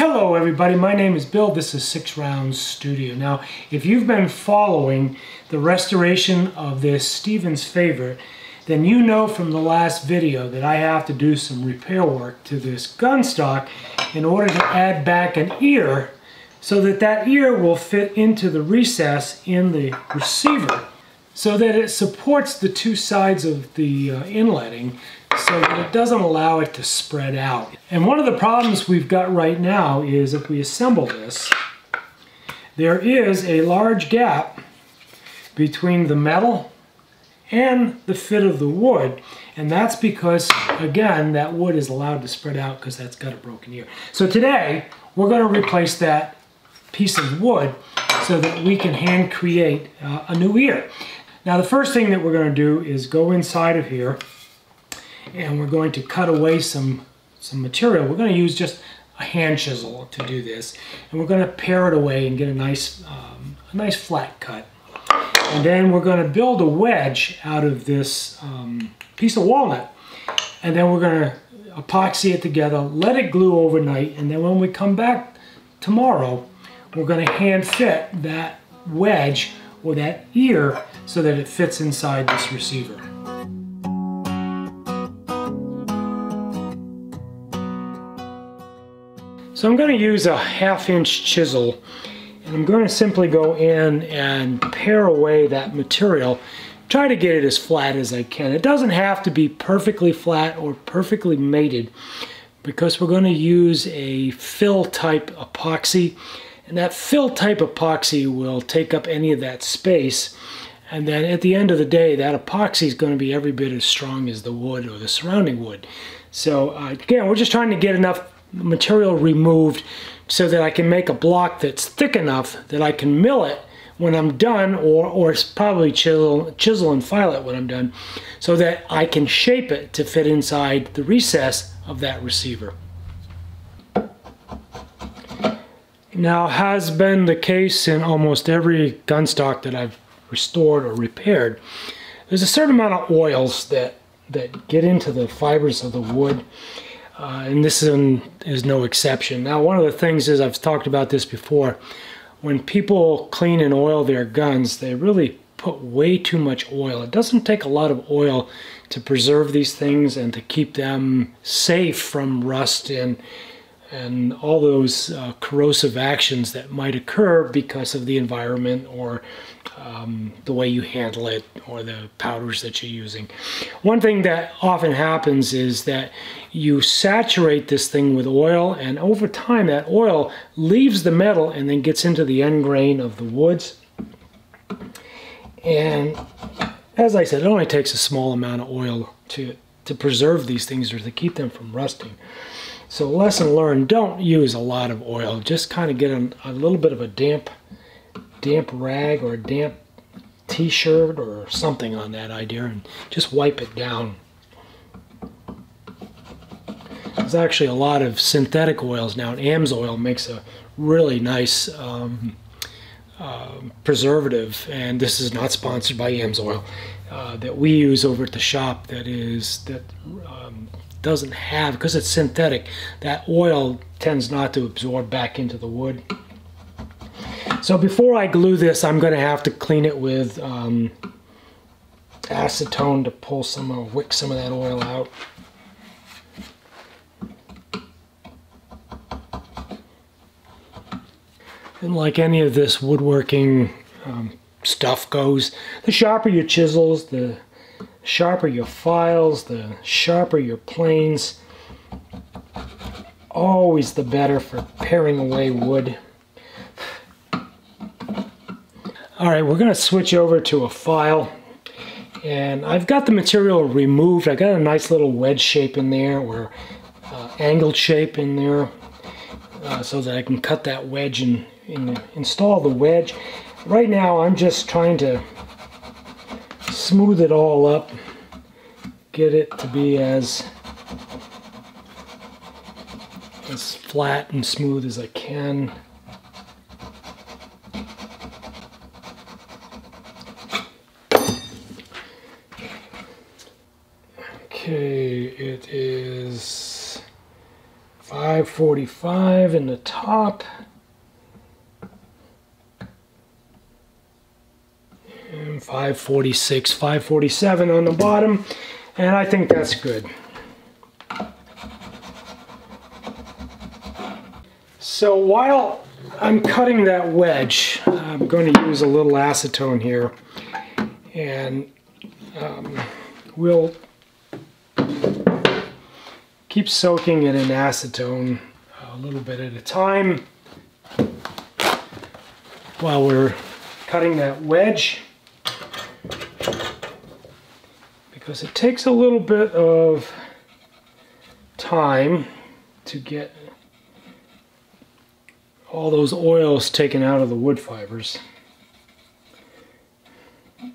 Hello everybody, my name is Bill. This is SixRounds Studio. Now, if you've been following the restoration of this Stevens favorite, then you know from the last video that I have to do some repair work to this gun stock in order to add back an ear so that that ear will fit into the recess in the receiver so that it supports the two sides of the inletting so that it doesn't allow it to spread out. And one of the problems we've got right now is if we assemble this, there is a large gap between the metal and the fit of the wood, and that's because, again, that wood is allowed to spread out because that's got a broken ear. So today, we're going to replace that piece of wood so that we can hand create a new ear. Now, the first thing that we're going to do is go inside of here, and we're going to cut away some material. We're going to use just a hand chisel to do this, and we're going to pare it away and get a nice flat cut. And then we're going to build a wedge out of this piece of walnut, and then we're going to epoxy it together, let it glue overnight, and then when we come back tomorrow, we're going to hand fit that wedge or that ear so that it fits inside this receiver. So I'm going to use a 1/2-inch chisel, and I'm going to simply go in and pare away that material, try to get it as flat as I can. It doesn't have to be perfectly flat or perfectly mated because we're going to use a fill type epoxy, and that fill type epoxy will take up any of that space, and then at the end of the day that epoxy is going to be every bit as strong as the wood or the surrounding wood. So again, we're just trying to get enough material removed so that I can make a block that's thick enough that I can mill it when I'm done, or probably chisel and file it when I'm done, so that I can shape it to fit inside the recess of that receiver. Now, has been the case in almost every gun stock that I've restored or repaired, there's a certain amount of oils that get into the fibers of the wood. And this is no exception. Now, one of the things is, I've talked about this before, when people clean and oil their guns, they really put way too much oil. It doesn't take a lot of oil to preserve these things and to keep them safe from rust and all those corrosive actions that might occur because of the environment or the way you handle it or the powders that you're using. One thing that often happens is that you saturate this thing with oil, and over time that oil leaves the metal and then gets into the end grain of the woods. And as I said, it only takes a small amount of oil to preserve these things or to keep them from rusting. So lesson learned, don't use a lot of oil. Just kind of get a little bit of a damp rag or a damp t-shirt or something on that idea and just wipe it down. There's actually a lot of synthetic oils now, and AMSOIL makes a really nice preservative, and this is not sponsored by AMSOIL, that we use over at the shop that doesn't have, because it's synthetic, that oil tends not to absorb back into the wood. So before I glue this, I'm going to have to clean it with acetone to pull wick some of that oil out. And like any of this woodworking stuff goes, the sharper your chisels, the sharper your files, the sharper your planes, always the better for paring away wood. Alright, we're going to switch over to a file, and I've got the material removed. I got a nice little wedge shape in there, or angled shape in there, so that I can cut that wedge and install the wedge. Right now I'm just trying to smooth it all up, get it to be as flat and smooth as I can. Okay, it is 545 in the top. And 546, 547 on the bottom. And I think that's good. So while I'm cutting that wedge, I'm going to use a little acetone here. And we'll keep soaking it in acetone a little bit at a time while we're cutting that wedge, because it takes a little bit of time to get all those oils taken out of the wood fibers. I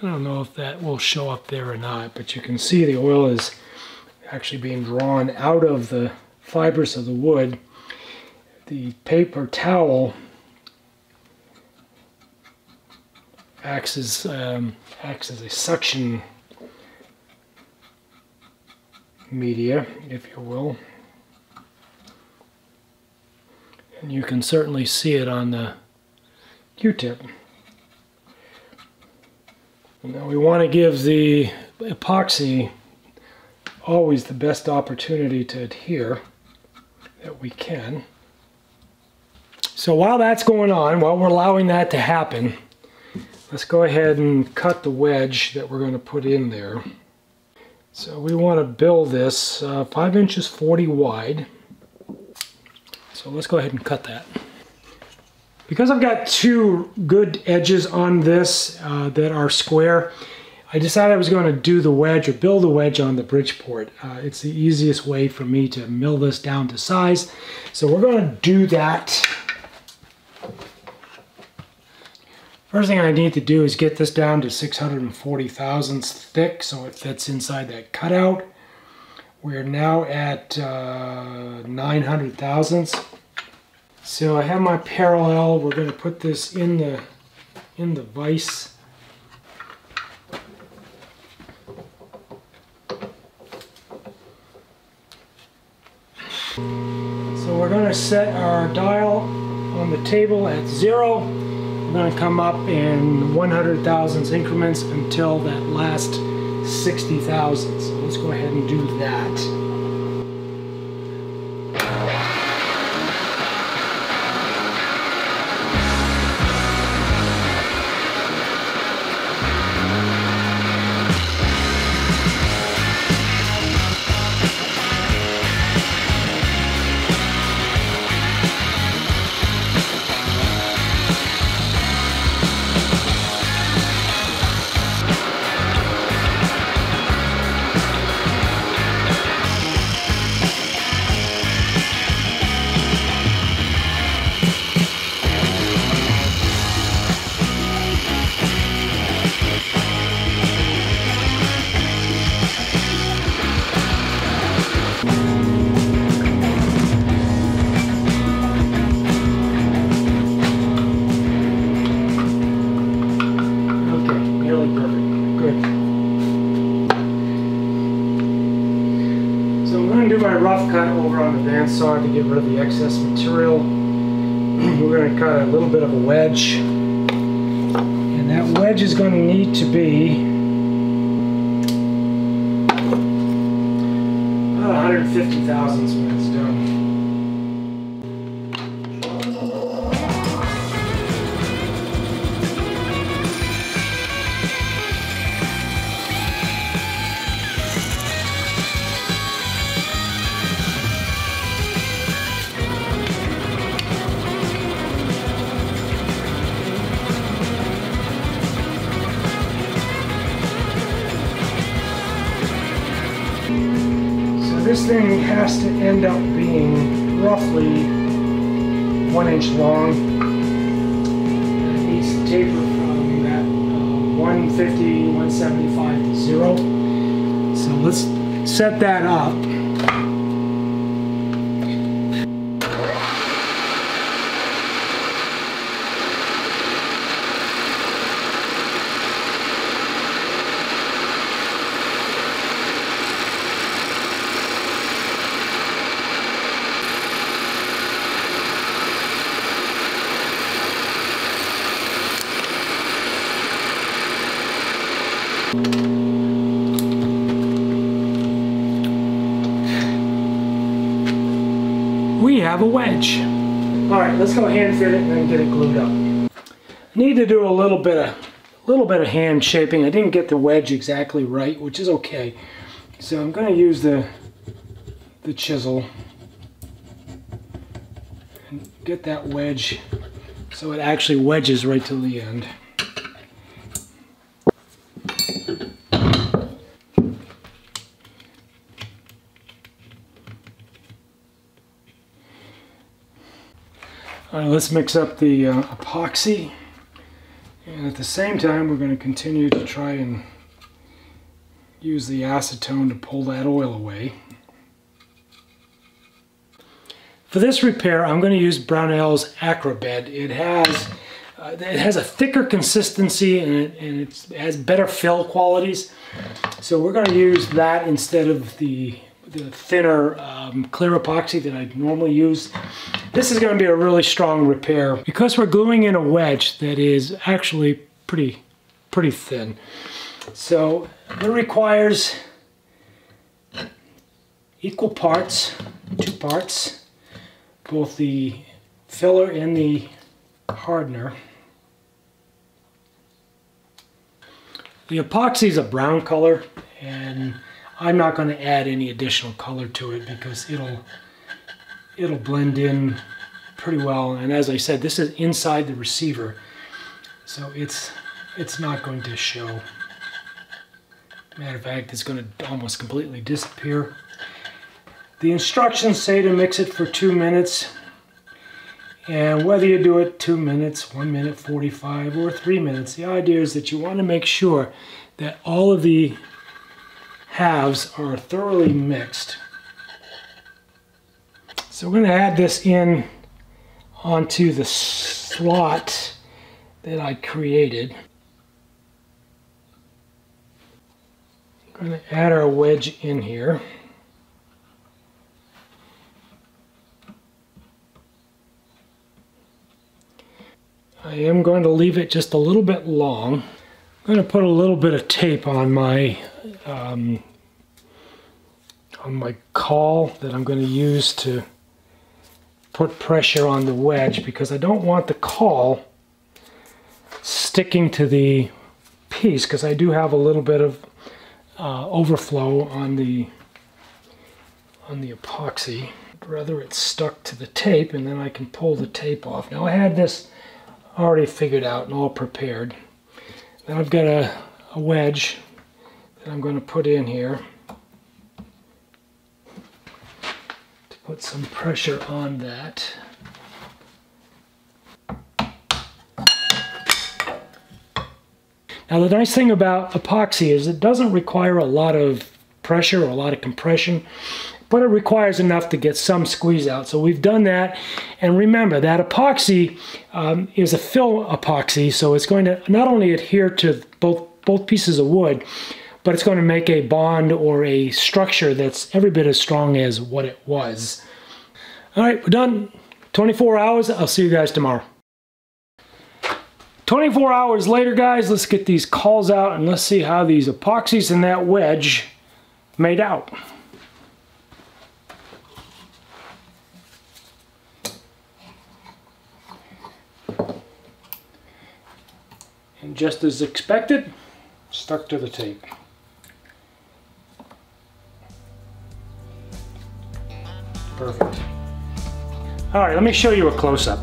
don't know if that will show up there or not, but you can see the oil is actually being drawn out of the fibers of the wood. The paper towel acts as a suction media, if you will. And you can certainly see it on the Q-tip. Now we want to give the epoxy always the best opportunity to adhere that we can. So while that's going on, while we're allowing that to happen, let's go ahead and cut the wedge that we're going to put in there. So we want to build this 5 inches 40 wide. So let's go ahead and cut that. Because I've got two good edges on this that are square, I decided I was going to do the wedge or build the wedge on the Bridgeport. It's the easiest way for me to mill this down to size. So we're going to do that. First thing I need to do is get this down to 640 thousandths thick so it fits inside that cutout. We're now at 900 thousandths. So I have my parallel. We're going to put this in the vise. So we're going to set our dial on the table at 0. We're going to come up in 100 thousandths increments until that last 60 thousandths. So let's go ahead and do that. My rough cut over on the bandsaw to get rid of the excess material. We're going to cut a little bit of a wedge, and that wedge is going to need to be about 150 thousandths when it's done. This thing has to end up being roughly 1 inch long. It needs to taper from that 150, 175 to 0. So let's set that up. We have a wedge. All right, let's go hand fit it and then get it glued up. I need to do a little bit of hand shaping. I didn't get the wedge exactly right, which is okay. So I'm going to use the chisel and get that wedge so it actually wedges right to the end. All right, let's mix up the epoxy, and at the same time we're going to continue to try and use the acetone to pull that oil away. For this repair, I'm going to use Brownell's Acrobed. It has a thicker consistency and it has better fill qualities. So we're going to use that instead of the thinner clear epoxy that I normally use. This is going to be a really strong repair because we're gluing in a wedge that is actually pretty thin. So it requires equal parts, 2 parts, both the filler and the hardener. The epoxy is a brown color, and I'm not going to add any additional color to it because it'll blend in pretty well. And as I said, this is inside the receiver, so it's not going to show. Matter of fact, it's going to almost completely disappear. The instructions say to mix it for 2 minutes, and whether you do it 2 minutes, 1 minute 45, or 3 minutes, the idea is that you want to make sure that all of the halves are thoroughly mixed. So we're going to add this in onto the slot that I created. We're going to add our wedge in here. I am going to leave it just a little bit long. I'm going to put a little bit of tape on my caul that I'm going to use to put pressure on the wedge, because I don't want the caul sticking to the piece, because I do have a little bit of overflow on the epoxy. I'd rather it's stuck to the tape, and then I can pull the tape off. Now I had this already figured out and all prepared. Then I've got a wedge that I'm going to put in here to put some pressure on that. Now the nice thing about epoxy is it doesn't require a lot of pressure or a lot of compression, but it requires enough to get some squeeze out. So we've done that. And remember that epoxy is a fill epoxy, so it's going to not only adhere to both pieces of wood, but it's going to make a bond or a structure that's every bit as strong as what it was. All right, we're done. 24 hours. I'll see you guys tomorrow. 24 hours later, guys, let's get these cauls out and let's see how these epoxies and that wedge made out. And just as expected, stuck to the tape. Perfect. All right, let me show you a close-up.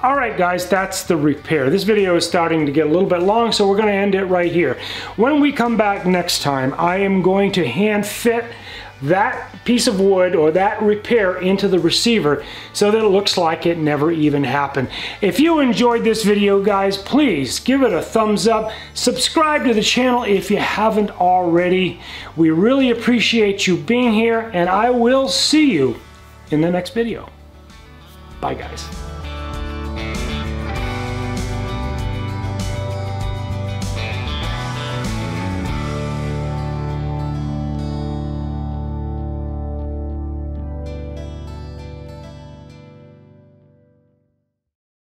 Alright guys, that's the repair. This video is starting to get a little bit long, so we're going to end it right here. When we come back next time, I am going to hand fit that piece of wood or that repair into the receiver so that it looks like it never even happened. If you enjoyed this video, guys, please give it a thumbs up. Subscribe to the channel if you haven't already. We really appreciate you being here, and I will see you in the next video. Bye, guys.